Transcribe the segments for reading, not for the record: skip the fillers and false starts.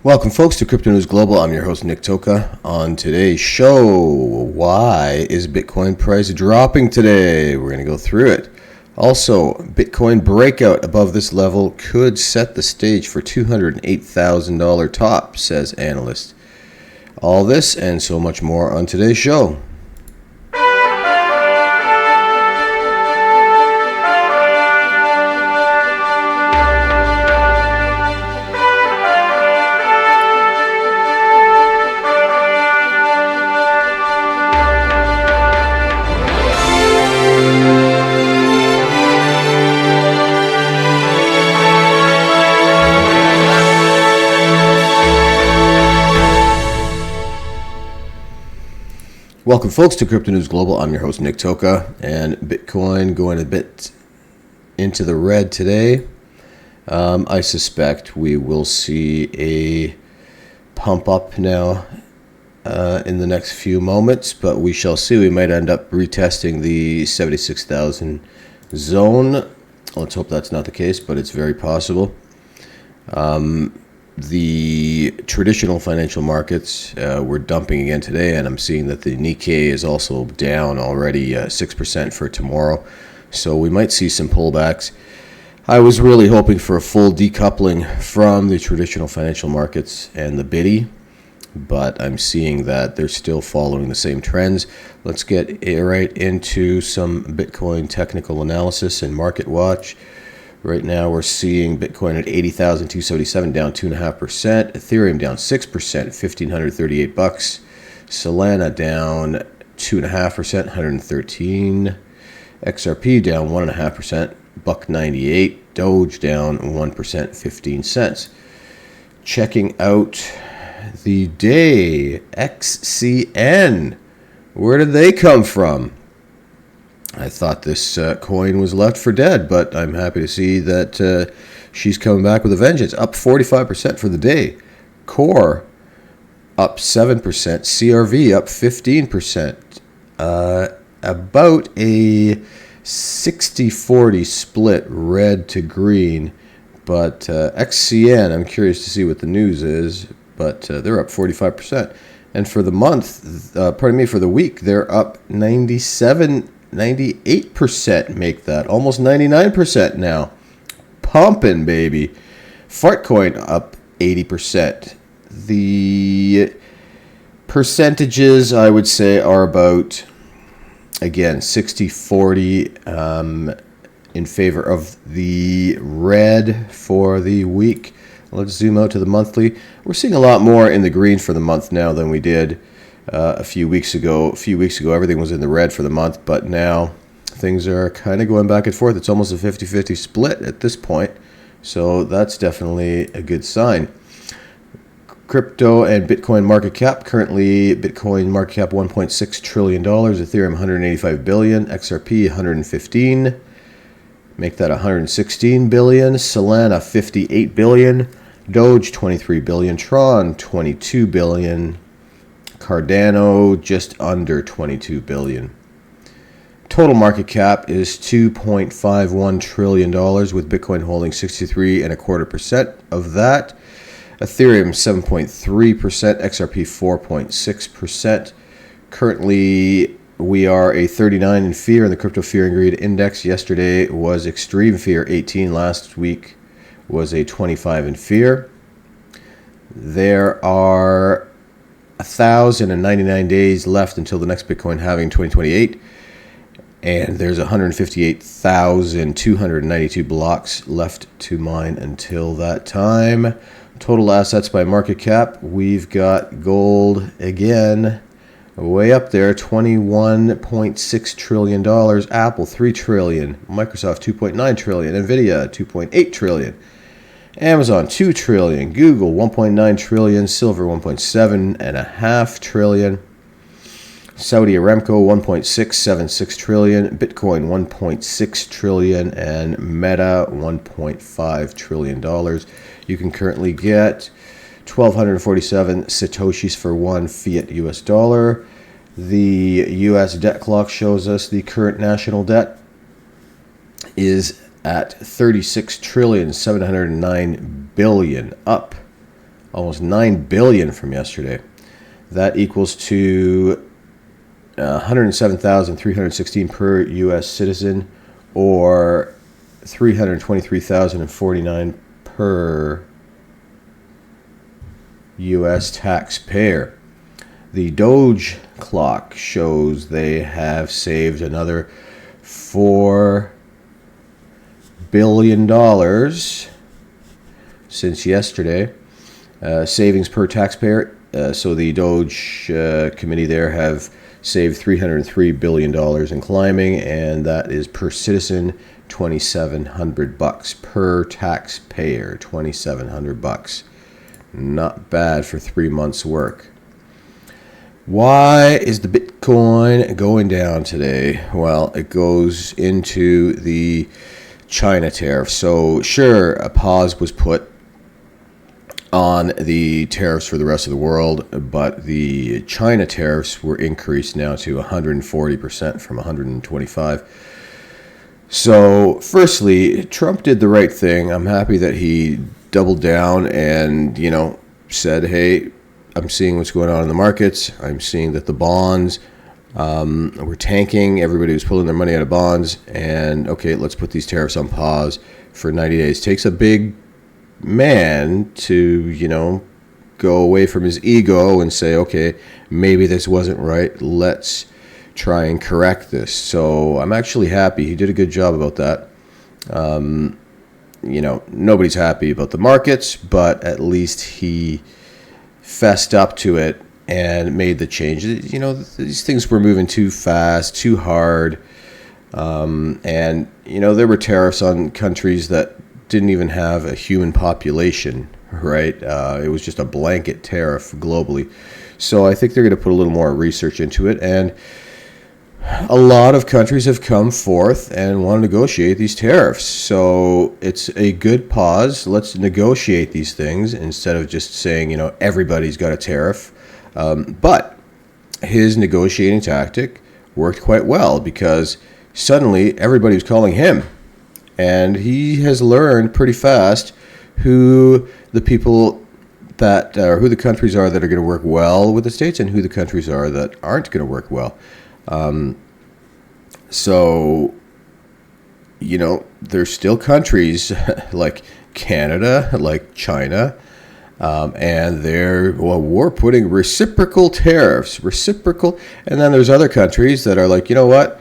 Welcome, folks, to Crypto News Global. I'm your host, Nick Toka. On today's show, why is Bitcoin price dropping today? We're going to go through it. Also, Bitcoin breakout above this level could set the stage for $208,000 top, says Analyst. All this and so much more on today's show. Welcome, folks, to Crypto News Global. I'm your host, Nick Toka, and Bitcoin going a bit into the red today. I suspect we will see a pump up now in the next few moments, but we shall see. We might end up retesting the 76,000 zone. Let's hope that's not the case, but it's very possible. The traditional financial markets were dumping again today, and I'm seeing that the Nikkei is also down already 6% for tomorrow. So we might see some pullbacks. I was really hoping for a full decoupling from the traditional financial markets and the BIDI, but I'm seeing that they're still following the same trends. Let's get right into some Bitcoin technical analysis and market watch. Right now, we're seeing Bitcoin at 80,277, down 2.5%. Ethereum down 6%, $1,538. Solana down 2.5%, 113. XRP down 1.5%, $1.98. Doge down 1%, 15 cents. Checking out the day, XCN. Where did they come from? I thought this coin was left for dead, but I'm happy to see that she's coming back with a vengeance. Up 45% for the day. Core up 7%. CRV up 15%. About a 60-40 split red to green. But XCN, I'm curious to see what the news is, but they're up 45%. And for the month, for the week, they're up 98% make that. Almost 99% now. Pumping, baby. Fartcoin up 80%. The percentages, I would say, are about, again, 60-40 in favor of the red for the week. Let's zoom out to the monthly. We're seeing a lot more in the green for the month now than we did a few weeks ago. Everything was in the red for the month, but now things are kind of going back and forth. It's almost a 50-50 split at this point, so that's definitely a good sign. Crypto and Bitcoin market cap. Currently, Bitcoin market cap $1.6 trillion, Ethereum $185 billion, XRP $115, make that $116 billion, Solana $58 billion, Doge $23 billion, Tron $22 billion, Cardano just under $22 billion. Total market cap is $2.51 trillion, with Bitcoin holding 63.25% of that. Ethereum 7.3%, XRP 4.6%. Currently, we are a 39 in fear in the Crypto Fear and Greed Index. Yesterday was extreme fear 18. Last week was a 25 in fear. There are 1,099 days left until the next Bitcoin halving 2028, and there's 158,292 blocks left to mine until that time. Total assets by market cap, we've got gold again way up there, $21.6 trillion, Apple $3 trillion, Microsoft $2.9 trillion, Nvidia $2.8 trillion, Amazon $2 trillion, Google $1.9 trillion, silver $1.7.5 trillion, Saudi Aramco $1.676 trillion, Bitcoin $1.6 trillion, and Meta $1.5 trillion. You can currently get 1,247 Satoshis for one fiat US dollar. The US debt clock shows us the current national debt is at $36,709 billion, up almost 9 billion from yesterday. That equals to 107,316 per U.S. citizen, or 323,049 per U.S. taxpayer. The Doge clock shows they have saved another $4 billion since yesterday. Savings per taxpayer. So the Doge committee there have saved $303 billion and climbing, and that is per citizen $2,700 per taxpayer. $2,700. Not bad for 3 months' work. Why is the Bitcoin going down today? Well, it goes into the China tariff. So sure, a pause was put on the tariffs for the rest of the world, but the China tariffs were increased now to 140% from 125%. So firstly, Trump did the right thing. I'm happy that he doubled down and, said, hey, I'm seeing what's going on in the markets. I'm seeing that the bonds were tanking. Everybody was pulling their money out of bonds. And, okay, let's put these tariffs on pause for 90 days. Takes a big man to, go away from his ego and say, okay, maybe this wasn't right. Let's try and correct this. So I'm actually happy. He did a good job about that. Nobody's happy about the markets, but at least he fessed up to it and made the change. These things were moving too fast, too hard. And, there were tariffs on countries that didn't even have a human population, right? It was just a blanket tariff globally. So I think they're going to put a little more research into it. And a lot of countries have come forth and want to negotiate these tariffs. So it's a good pause. Let's negotiate these things instead of just saying, everybody's got a tariff. But his negotiating tactic worked quite well because suddenly everybody was calling him. And he has learned pretty fast who the people that, or who the countries are that are going to work well with the states and who the countries are that aren't going to work well. There's still countries like Canada, like China, and we're putting reciprocal tariffs, and then there's other countries that are like, you know what,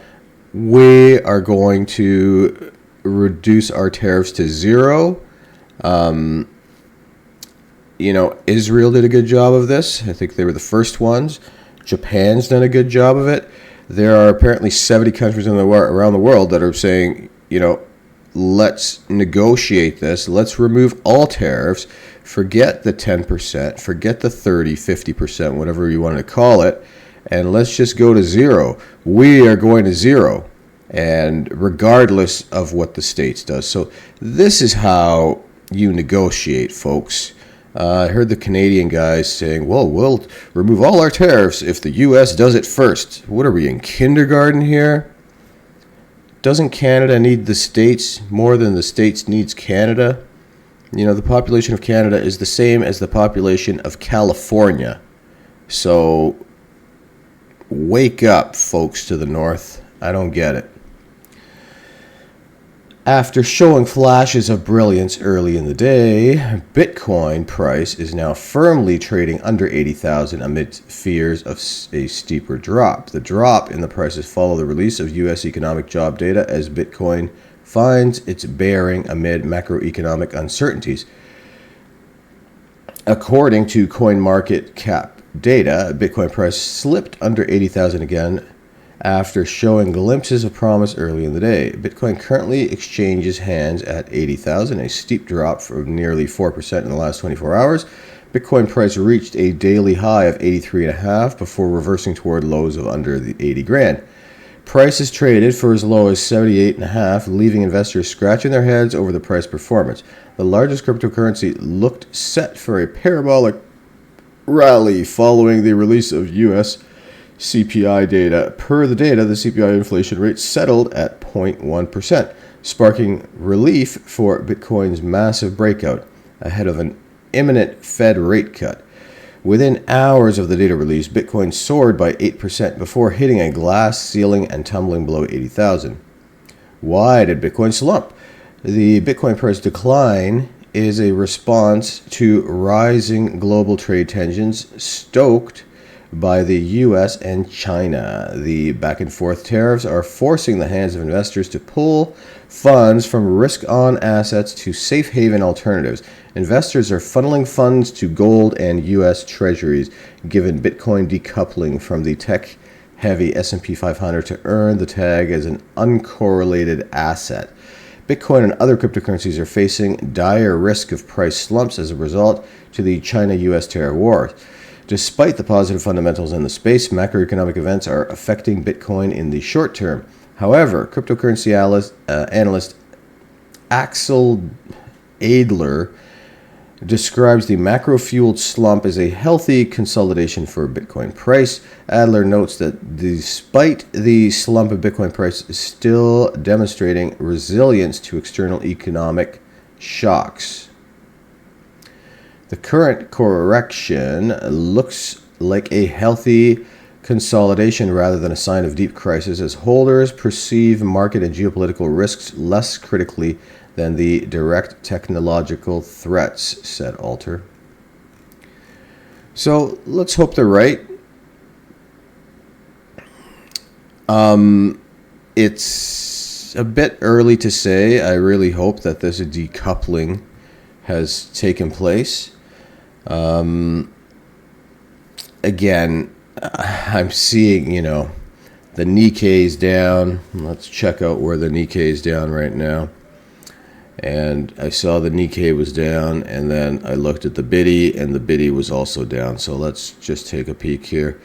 we are going to reduce our tariffs to zero. Israel did a good job of this. I think they were the first ones. Japan's done a good job of it. There are apparently 70 countries around the world that are saying, let's negotiate this. Let's remove all tariffs. Forget the 10%. Forget the 30, 50%, whatever you want to call it. And let's just go to zero. We are going to zero. And regardless of what the States does. So this is how you negotiate, folks. I heard the Canadian guys saying, well, we'll remove all our tariffs if the U.S. does it first. What are we, in kindergarten here? Doesn't Canada need the States more than the States needs Canada? The population of Canada is the same as the population of California. So wake up, folks to the north. I don't get it. After showing flashes of brilliance early in the day, Bitcoin price is now firmly trading under 80,000 amid fears of a steeper drop. The drop in the prices follow the release of U.S. economic job data as Bitcoin finds its bearing amid macroeconomic uncertainties. According to CoinMarketCap data, Bitcoin price slipped under 80,000 again after showing glimpses of promise early in the day. Bitcoin currently exchanges hands at 80,000, a steep drop of nearly 4% in the last 24 hours. Bitcoin price reached a daily high of 83.5 before reversing toward lows of under the 80 grand. Price is traded for as low as 78.5, leaving investors scratching their heads over the price performance. The largest cryptocurrency looked set for a parabolic rally following the release of U.S. CPI data. Per the data, the CPI inflation rate settled at 0.1%, sparking relief for Bitcoin's massive breakout ahead of an imminent Fed rate cut. Within hours of the data release, Bitcoin soared by 8% before hitting a glass ceiling and tumbling below 80,000. Why did Bitcoin slump? The Bitcoin price decline is a response to rising global trade tensions stoked by the US and China. The back and forth tariffs are forcing the hands of investors to pull funds from risk-on assets to safe haven alternatives. Investors are funneling funds to gold and US treasuries, given Bitcoin decoupling from the tech-heavy S&P 500 to earn the tag as an uncorrelated asset. Bitcoin and other cryptocurrencies are facing dire risk of price slumps as a result to the China-US tariff war. Despite the positive fundamentals in the space, macroeconomic events are affecting Bitcoin in the short term. However, cryptocurrency analyst Axel Adler describes the macro-fueled slump as a healthy consolidation for Bitcoin price. Adler notes that despite the slump of Bitcoin price is still demonstrating resilience to external economic shocks. The current correction looks like a healthy consolidation rather than a sign of deep crisis, as holders perceive market and geopolitical risks less critically than the direct technological threats, said Alter. So let's hope they're right. It's a bit early to say. I really hope that this decoupling has taken place. Again, I'm seeing, the Nikkei is down. Let's check out where the Nikkei is down right now. And I saw the Nikkei was down, and then I looked at the Biddy, and the Biddy was also down. So let's just take a peek here.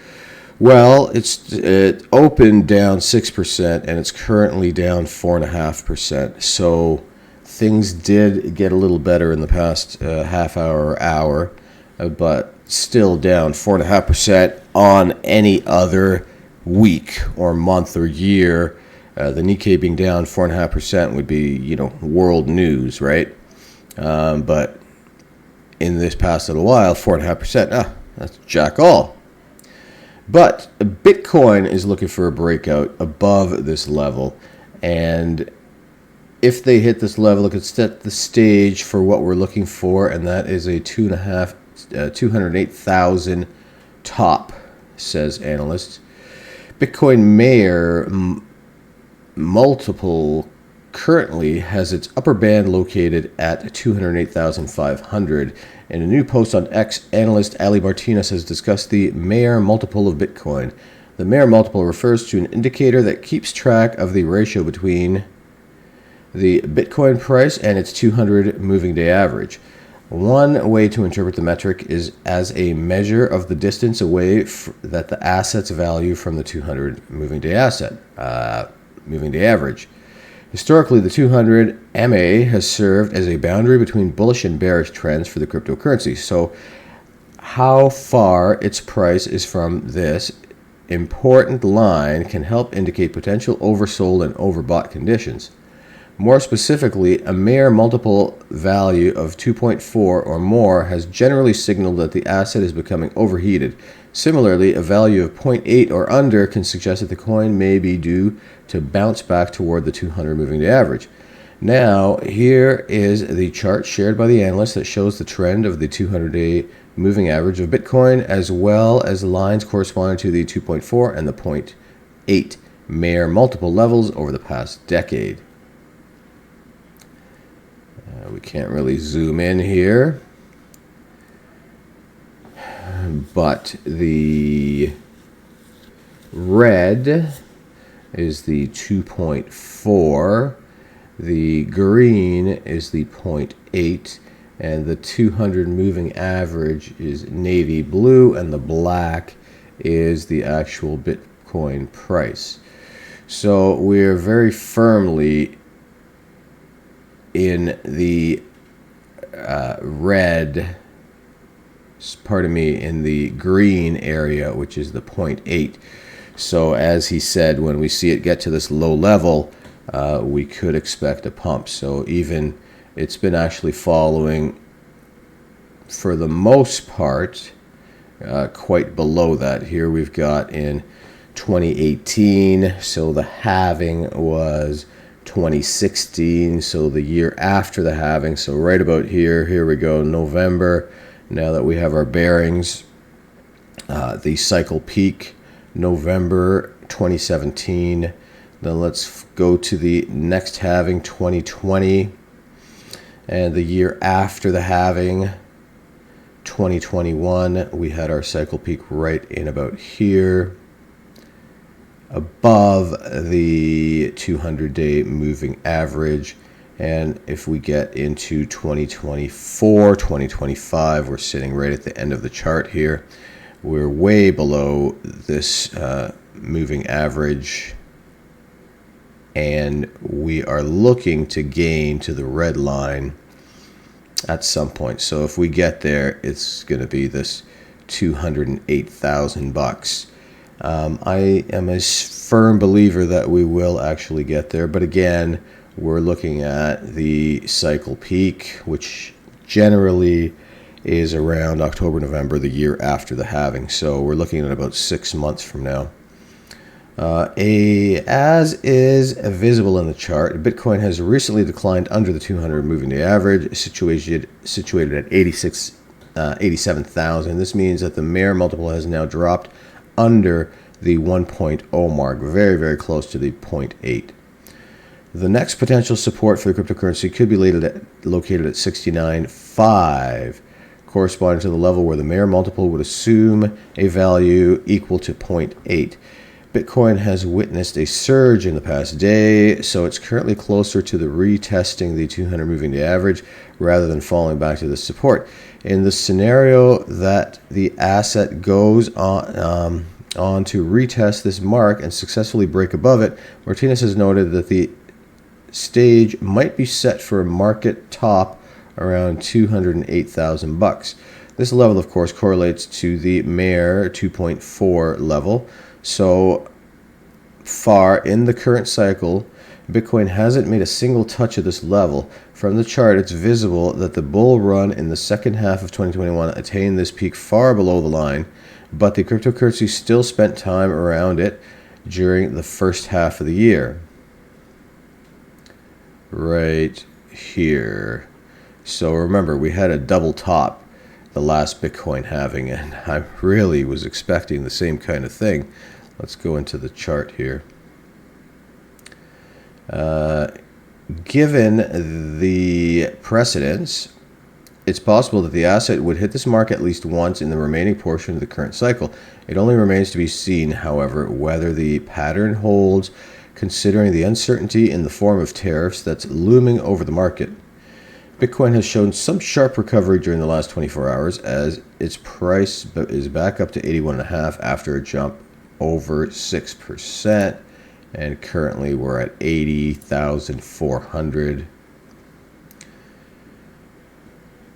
Well, it opened down 6%, and it's currently down 4.5%. So things did get a little better in the past half hour or hour, but still down 4.5% on any other week or month or year. The Nikkei being down 4.5% would be, world news, right? But in this past little while, 4.5%, that's jack all. But Bitcoin is looking for a breakout above this level, and if they hit this level, it could set the stage for what we're looking for, and that is a 208,000 top, says Analyst. Bitcoin Mayor multiple currently has its upper band located at 208,500. In a new post on X, analyst Ali Martinez has discussed the Mayor multiple of Bitcoin. The Mayor multiple refers to an indicator that keeps track of the ratio between the Bitcoin price and its 200 moving day average. One way to interpret the metric is as a measure of the distance away that the asset's value from the 200 moving day average. Historically, the 200 MA has served as a boundary between bullish and bearish trends for the cryptocurrency. So how far its price is from this important line can help indicate potential oversold and overbought conditions. More specifically, a Mayor multiple value of 2.4 or more has generally signaled that the asset is becoming overheated. Similarly, a value of 0.8 or under can suggest that the coin may be due to bounce back toward the 200 moving day average. Now, here is the chart shared by the analyst that shows the trend of the 200-day moving average of Bitcoin, as well as lines corresponding to the 2.4 and the 0.8 Mayor multiple levels over the past decade. We can't really zoom in here, but the red is the 2.4, the green is the 0.8, and the 200 moving average is navy blue, and the black is the actual Bitcoin price. So we're very firmly in the in the green area, which is the 0.8. So as he said, when we see it get to this low level, we could expect a pump. So even it's been actually following for the most part, quite below that. Here we've got in 2018, so the halving was 2016, so the year after the halving, so right about here we go, November. Now that we have our bearings, the cycle peak, November 2017. Then let's go to the next halving, 2020, and the year after the halving, 2021, we had our cycle peak right in about here, above the 200-day moving average. And if we get into 2024, 2025, we're sitting right at the end of the chart here. We're way below this moving average, and we are looking to gain to the red line at some point. So if we get there, it's going to be this $208,000. I am a firm believer that we will actually get there, but again, we're looking at the cycle peak, which generally is around October, November, the year after the halving. So we're looking at about 6 months from now. As is visible in the chart, Bitcoin has recently declined under the 200 moving day average, situated at 87,000. This means that the Mayer multiple has now dropped under the 1.0 mark, very, very close to the 0.8. The next potential support for the cryptocurrency could be located at 69.5, corresponding to the level where the Mayer multiple would assume a value equal to 0.8. Bitcoin has witnessed a surge in the past day, so it's currently closer to the retesting the 200 moving day average rather than falling back to the support. In the scenario that the asset goes on to retest this mark and successfully break above it, Martinez has noted that the stage might be set for a market top around $208,000. This level, of course, correlates to the Mayer 2.4 level. So far in the current cycle, Bitcoin hasn't made a single touch of this level. From the chart, it's visible that the bull run in the second half of 2021 attained this peak far below the line, but the cryptocurrency still spent time around it during the first half of the year. Right here. So remember, we had a double top the last Bitcoin halving, and I really was expecting the same kind of thing. Let's go into the chart here. Given the precedents, it's possible that the asset would hit this mark at least once in the remaining portion of the current cycle. It only remains to be seen, however, whether the pattern holds, considering the uncertainty in the form of tariffs that's looming over the market. Bitcoin has shown some sharp recovery during the last 24 hours as its price is back up to 81.5 after a jump over 6%, and currently we're at 80,400.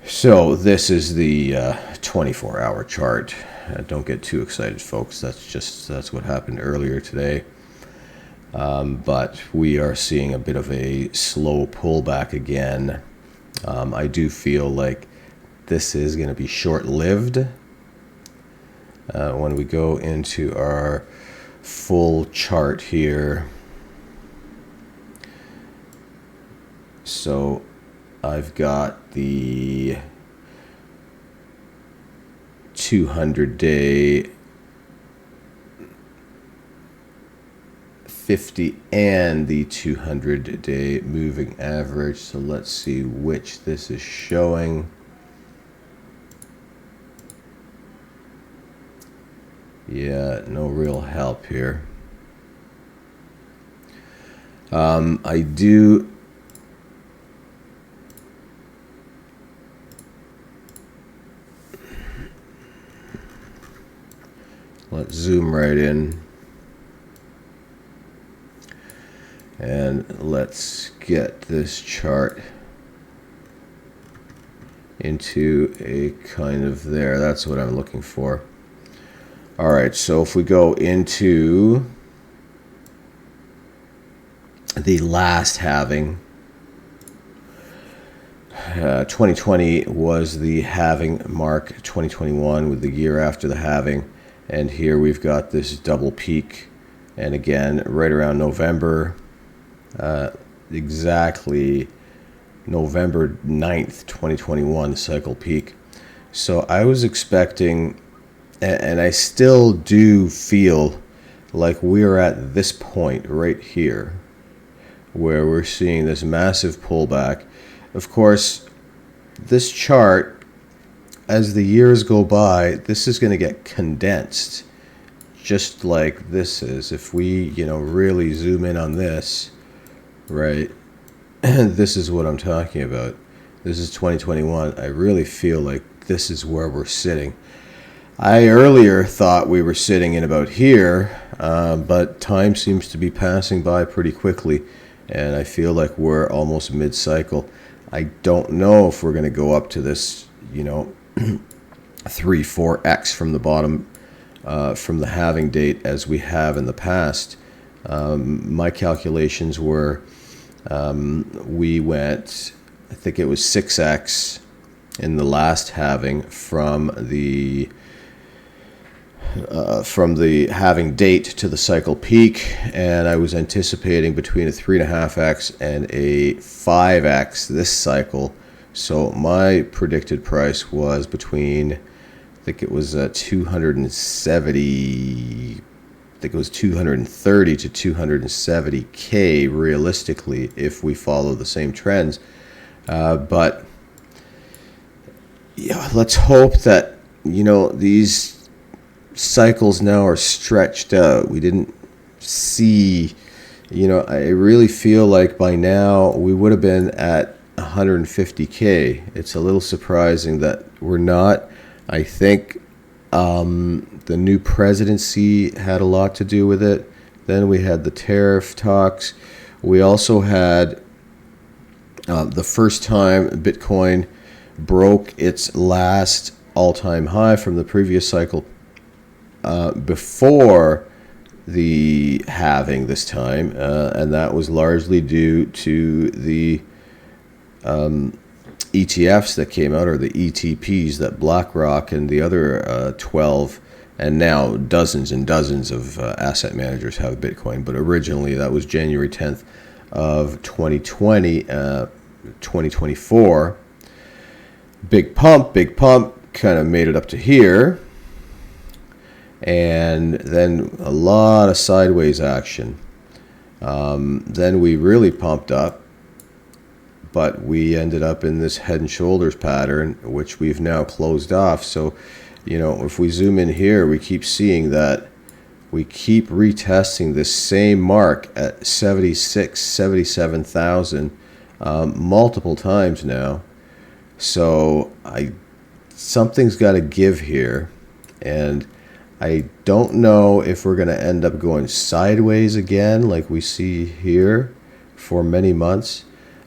So this is the 24-hour chart. Don't get too excited, folks. That's what happened earlier today. But we are seeing a bit of a slow pullback again. I do feel like this is going to be short-lived. When we go into our full chart here, so I've got the 200-day, 50, and the 200-day moving average. So let's see which this is showing. Yeah, no real help here. I do. Let's zoom right in. And let's get this chart into a kind of there. That's what I'm looking for. All right, so if we go into the last halving, 2020 was the halving mark. 2021 with the year after the halving. And here we've got this double peak. And again, right around November, exactly November 9th, 2021, cycle peak. So I was expecting, and I still do feel like we're at this point right here where we're seeing this massive pullback. Of course, this chart, as the years go by, this is going to get condensed, just like this is. If we, really zoom in on this, right, this is what I'm talking about. This is 2021. I really feel like this is where we're sitting. I earlier thought we were sitting in about here, but time seems to be passing by pretty quickly, and I feel like we're almost mid-cycle. I don't know if we're going to go up to this, 3-4x from the bottom, from the halving date as we have in the past. My calculations were we went, I think it was 6x in the last halving from the halving date to the cycle peak, and I was anticipating between a 3.5x and a 5x this cycle. So my predicted price was between, I think it was 270, I think it was 230 to 270K realistically if we follow the same trends. But yeah, let's hope that, these cycles now are stretched out. We didn't see, I really feel like by now we would have been at 150K. It's a little surprising that we're not. I think the new presidency had a lot to do with it. Then we had the tariff talks. We also had the first time Bitcoin broke its last all-time high from the previous cycle before the halving this time, and that was largely due to the ETFs that came out, or the ETPs that BlackRock and the other 12 and now dozens and dozens of asset managers have Bitcoin. But originally that was January 10th of 2020, 2024. Big pump, kind of made it up to here. And then a lot of sideways action. Then we really pumped up, but we ended up in this head and shoulders pattern, which we've now closed off. So, if we zoom in here, we keep seeing that we keep retesting this same mark at 77,000 multiple times now. So something's got to give here, and I don't know if we're going to end up going sideways again like we see here for many months,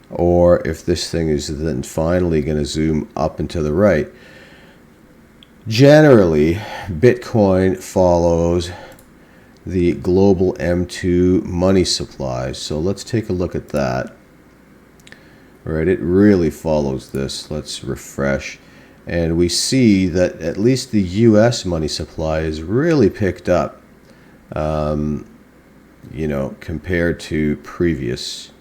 or if this thing is then finally going to zoom up and to the right. Generally, Bitcoin follows the global M2 money supply. So let's take a look at that. All right, it really follows this. Let's refresh. And we see that at least the U.S. money supply is really picked up, compared to previous,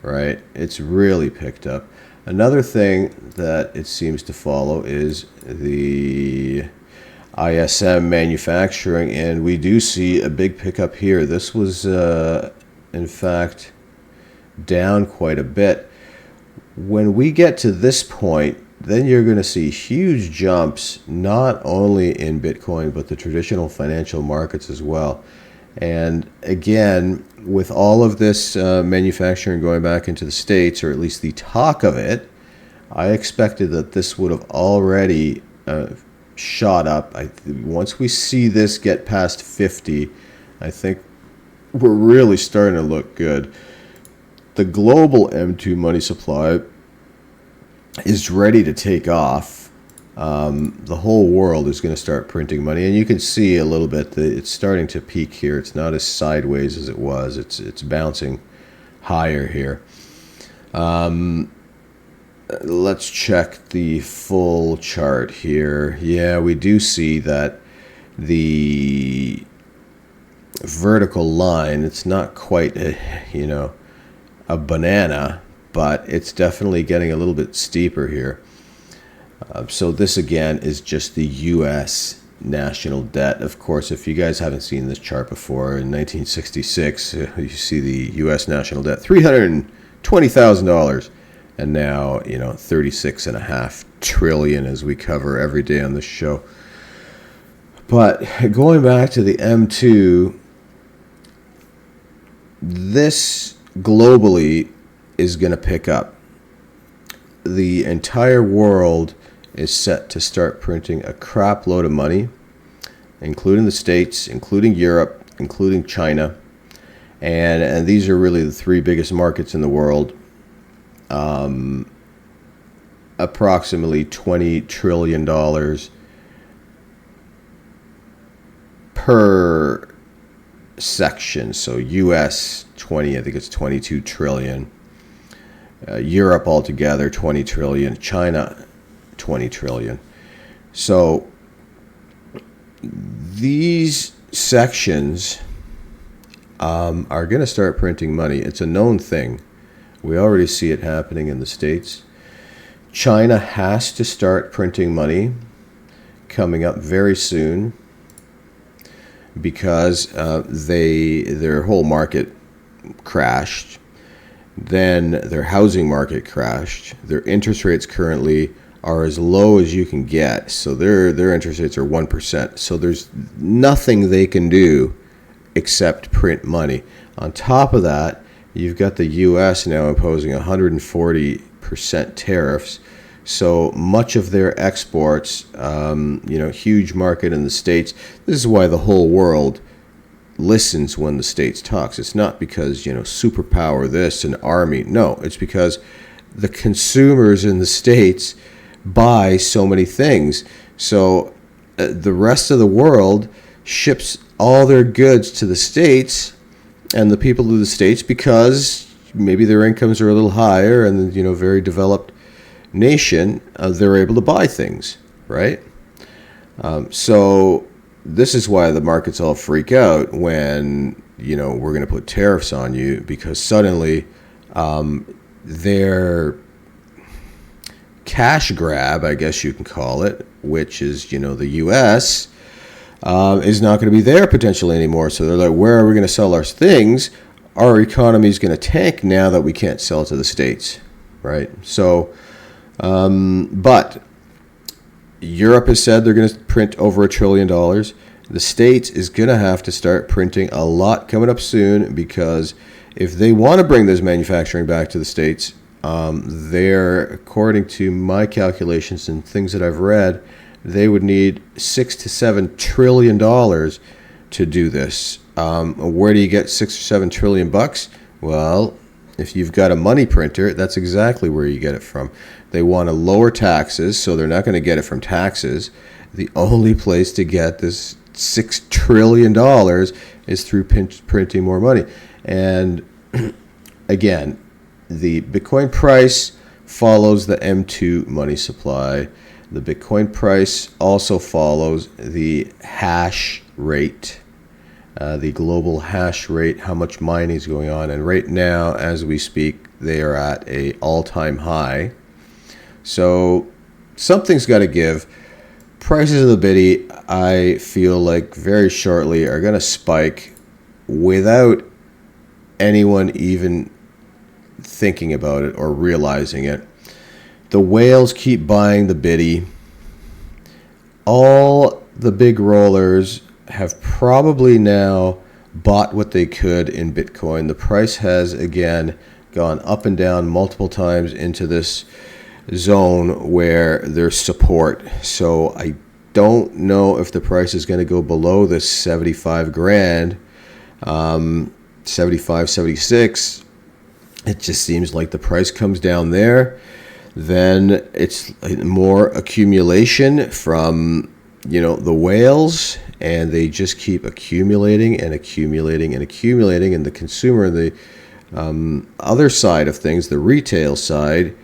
right? It's really picked up. Another thing that it seems to follow is the ISM manufacturing, and we do see a big pickup here. This was, in fact, down quite a bit. When we get to this point, then you're going to see huge jumps, not only in Bitcoin, but the traditional financial markets as well. And again, with all of this manufacturing going back into the States, or at least the talk of it, I expected that this would have already shot up. Once we see this get past 50, I think we're really starting to look good. The global M2 money supply is ready to take off. The whole world is going to start printing money, and you can see a little bit that it's starting to peak here. It's not as sideways as it was. It's bouncing higher here. let's check the full chart here. Yeah, we do see that the vertical line, it's not quite a banana, but it's definitely getting a little bit steeper here. So this again is just the US national debt. Of course, if you guys haven't seen this chart before, in 1966 you see the US national debt $320,000, and now 36.5 trillion, as we cover every day on this show. But going back to the M2, this globally is going to pick up. The entire world is set to start printing a crap load of money, including the States, including Europe, including China. And these are really the three biggest markets in the world. Approximately $20 trillion per section. So US 20, I think it's 22 trillion. Europe altogether 20 trillion. China 20 trillion. So these sections are going to start printing money. It's a known thing. We already see it happening in the States. China has to start printing money coming up very soon, because their whole market crashed. Then their housing market crashed. Their interest rates currently are as low as you can get. So their interest rates are 1%. So there's nothing they can do except print money. On top of that, you've got the US now imposing 140% tariffs. So much of their exports, huge market in the States. This is why the whole world listens when the States talks. It's not because, superpower this, an army. No, it's because the consumers in the States buy so many things. So the rest of the world ships all their goods to the States, and the people of the States, because maybe their incomes are a little higher and, very developed nation, they're able to buy things, right? So this is why the markets all freak out when, we're going to put tariffs on you, because suddenly their cash grab, I guess you can call it, which is, the U.S., is not going to be there potentially anymore. So they're like, where are we going to sell our things? Our economy is going to tank now that we can't sell to the States, right? So, but Europe has said they're going to print over $1 trillion. The States is going to have to start printing a lot coming up soon, because if they want to bring this manufacturing back to the States, they're, according to my calculations and things that I've read, they would need $6 to $7 trillion to do this. Where do you get 6 or 7 trillion bucks? Well, if you've got a money printer, that's exactly where you get it from. They want to lower taxes, so they're not going to get it from taxes. The only place to get this $6 trillion is through printing more money. And again, the Bitcoin price follows the M2 money supply. The Bitcoin price also follows the hash rate, the global hash rate, how much mining is going on. And right now, as we speak, they are at an all-time high. So something's got to give. Prices of the Bitty, I feel like very shortly are going to spike without anyone even thinking about it or realizing it. The whales keep buying the Bitty. All the big rollers have probably now bought what they could in Bitcoin. The price has, again, gone up and down multiple times into this zone where there's support. So I don't know if the price is going to go below this 75 grand, 75, 76. It just seems like the price comes down there. Then it's more accumulation from, the whales, and they just keep accumulating and accumulating and accumulating. And the consumer, the other side of things, the retail side,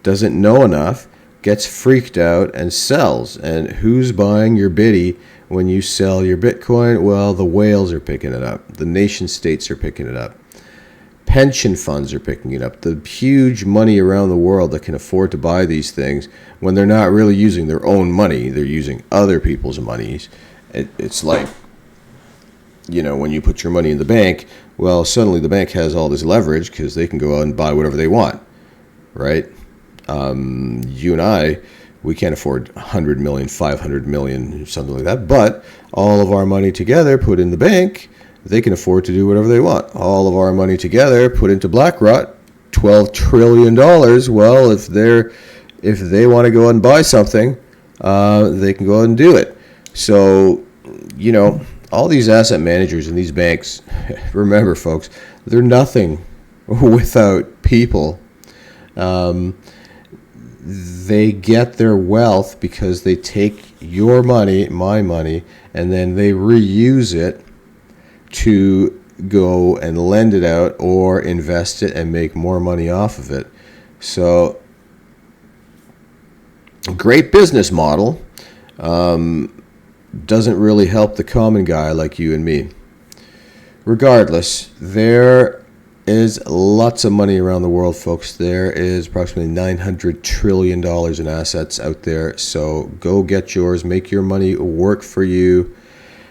doesn't know enough, gets freaked out and sells. And who's buying your biddy when you sell your Bitcoin? Well, the whales are picking it up. The nation states are picking it up. Pension funds are picking it up. The huge money around the world that can afford to buy these things, when they're not really using their own money, they're using other people's monies. It's like, when you put your money in the bank, well, suddenly the bank has all this leverage because they can go out and buy whatever they want, right? You and I, we can't afford 100 million, 500 million, something like that. But all of our money together put in the bank, they can afford to do whatever they want. All of our money together put into BlackRock, $12 trillion. Well, if they want to go out and buy something, they can go out and do it. So, all these asset managers and these banks, remember, folks, they're nothing without people. They get their wealth because they take your money, my money, and then they reuse it to go and lend it out or invest it and make more money off of it. So, great business model. Doesn't really help the common guy like you and me. Regardless, there is lots of money around the world, folks. There is approximately $900 trillion in assets out there. So go get yours. Make your money work for you.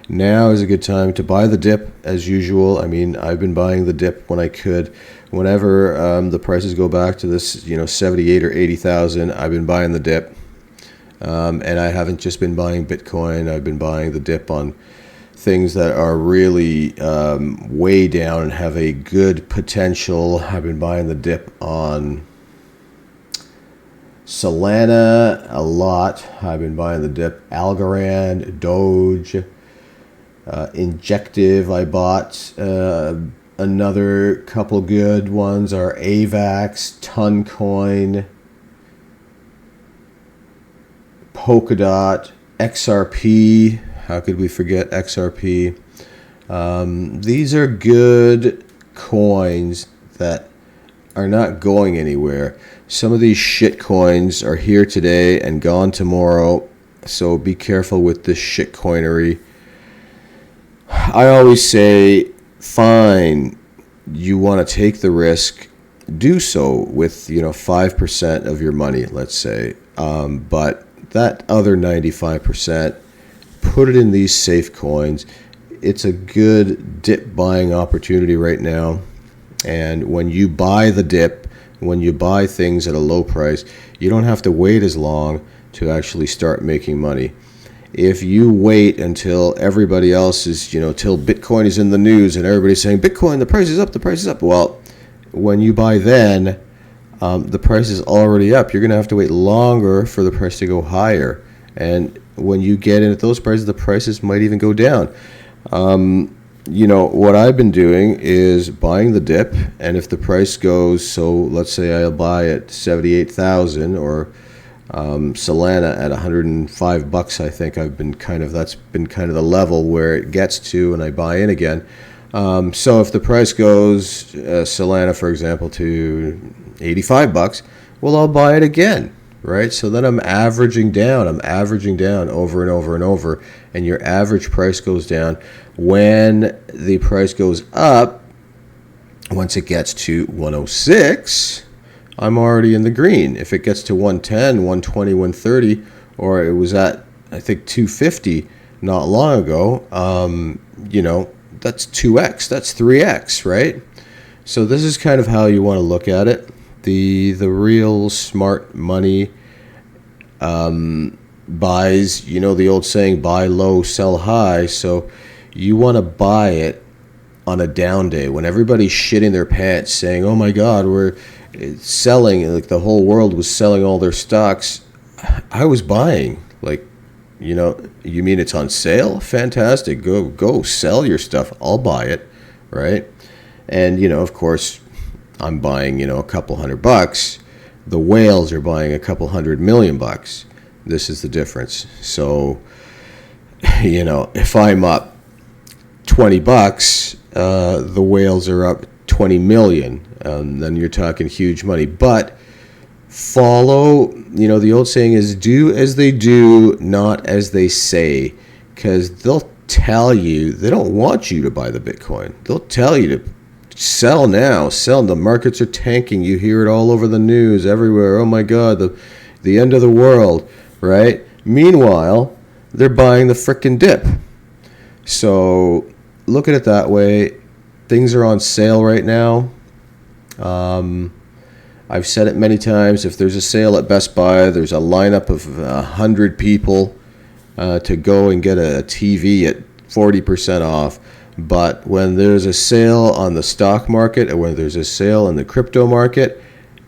Now is a good time to buy the dip as usual. I mean, I've been buying the dip when I could. Whenever the prices go back to this, 78 or 80,000, I've been buying the dip. And I haven't just been buying Bitcoin. I've been buying the dip on things that are really way down and have a good potential. I've been buying the dip on Solana a lot. I've been buying the dip Algorand, Doge, Injective. I bought another couple good ones are AVAX, Toncoin, Polkadot, XRP. How could we forget XRP? These are good coins that are not going anywhere. Some of these shit coins are here today and gone tomorrow, so be careful with this shit coinery. I always say, fine, you want to take the risk, do so with 5% of your money, let's say, but that other 95%, put it in these safe coins. It's a good dip buying opportunity right now. And when you buy the dip, when you buy things at a low price, you don't have to wait as long to actually start making money. If you wait until everybody else is, till Bitcoin is in the news and everybody's saying, Bitcoin, the price is up, the price is up. Well, when you buy then, the price is already up. You're going to have to wait longer for the price to go higher. And when you get in at those prices, the prices might even go down. What I've been doing is buying the dip. And if the price goes, so let's say I'll buy at 78,000 or Solana at $105, I think that's been kind of the level where it gets to, and I buy in again. So if the price goes, Solana, for example, to $85, well, I'll buy it again, right? So then I'm averaging down over and over and over, and your average price goes down. When the price goes up, once it gets to 106, I'm already in the green. If it gets to 110, 120, 130, or it was at, I think, 250 not long ago, that's 2x, that's 3x, right? So this is kind of how you want to look at it. The real smart money buys, the old saying, buy low, sell high. So you want to buy it on a down day when everybody's shitting their pants saying, oh my God, we're selling, like the whole world was selling all their stocks. I was buying, you mean it's on sale? Fantastic. Go sell your stuff. I'll buy it, right? And, of course, I'm buying, a couple $100. The whales are buying a couple $100 million. This is the difference. So, if I'm up $20, the whales are up 20 20 million. Then you're talking huge money. But follow, the old saying is do as they do, not as they say, because they'll tell you they don't want you to buy the Bitcoin. They'll tell you to sell now, sell. The markets are tanking. You hear it all over the news, everywhere. Oh my God, the end of the world, right? Meanwhile, they're buying the frickin' dip. So look at it that way. Things are on sale right now. I've said it many times. If there's a sale at Best Buy, there's a lineup of 100 people to go and get a TV at 40% off. But when there's a sale on the stock market, or when there's a sale in the crypto market,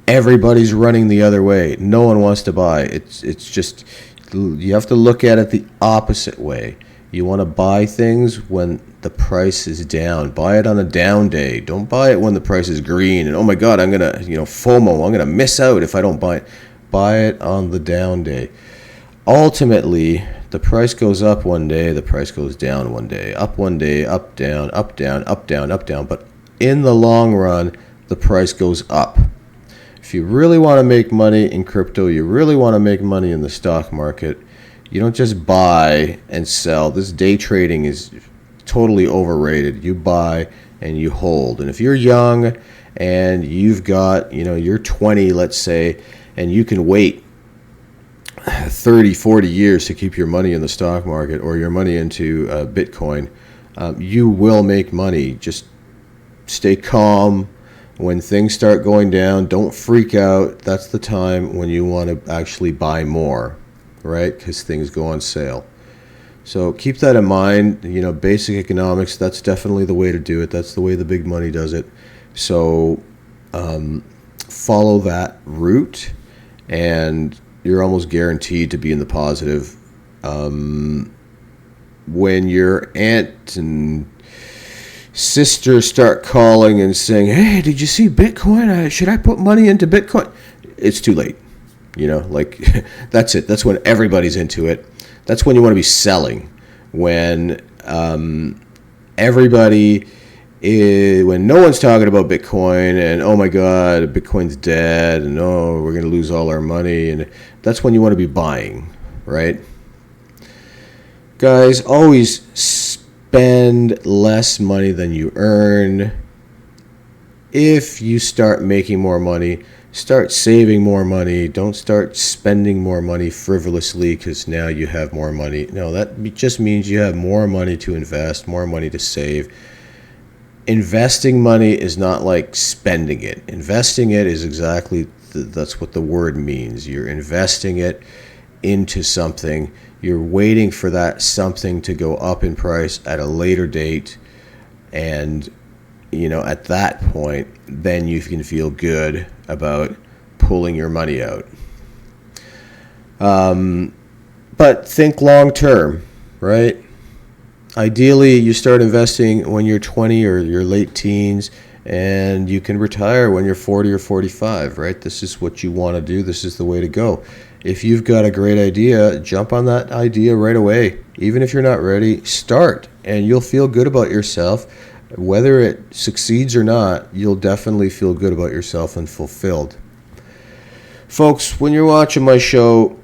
everybody's running the other way. No one wants to buy. It's just, you have to look at it the opposite way. You want to buy things when the price is down. Buy it on a down day. Don't buy it when the price is green and, oh my God, I'm going to, FOMO, I'm going to miss out if I don't buy it. Buy it on the down day. Ultimately, the price goes up one day, the price goes down one day. Up one day, up, down, up, down, up, down, up, down. But in the long run, the price goes up. If you really want to make money in crypto, you really want to make money in the stock market, you don't just buy and sell. This day trading is totally overrated. You buy and you hold. And if you're young and you've got, you're 20, let's say, and you can wait 30, 40 years to keep your money in the stock market or your money into Bitcoin, you will make money. Just stay calm. When things start going down, don't freak out. That's the time when you want to actually buy more, right? Because things go on sale. So keep that in mind. Basic economics, that's definitely the way to do it. That's the way the big money does it. So follow that route, and you're almost guaranteed to be in the positive. When your aunt and sister start calling and saying, hey, did you see Bitcoin? Should I put money into Bitcoin? It's too late. That's it. That's when everybody's into it. That's when you want to be selling. When everybody is, when no one's talking about Bitcoin and, oh my God, Bitcoin's dead and, oh, we're going to lose all our money. And that's when you want to be buying, right? Guys, always spend less money than you earn. If you start making more money, start saving more money. Don't start spending more money frivolously because now you have more money. No, that just means you have more money to invest, more money to save. Investing money is not like spending it. Investing it is exactly, that's what the word means. You're investing it into something. You're waiting for that something to go up in price at a later date. And at that point, then you can feel good about pulling your money out. But think long term, right? Ideally, you start investing when you're 20 or your late teens, and you can retire when you're 40 or 45, right? This is what you want to do. This is the way to go. If you've got a great idea, jump on that idea right away. Even if you're not ready, start, and you'll feel good about yourself. Whether it succeeds or not, you'll definitely feel good about yourself and fulfilled. Folks, when you're watching my show,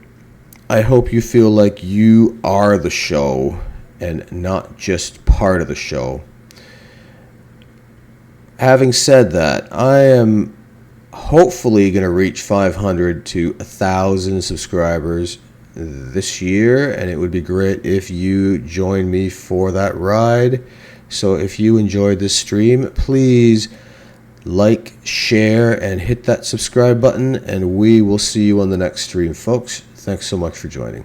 I hope you feel like you are the show and not just part of the show. Having said that, I am hopefully going to reach 500 to 1,000 subscribers this year, and it would be great if you join me for that ride. So if you enjoyed this stream, please like, share, and hit that subscribe button, and we will see you on the next stream, folks. Thanks so much for joining.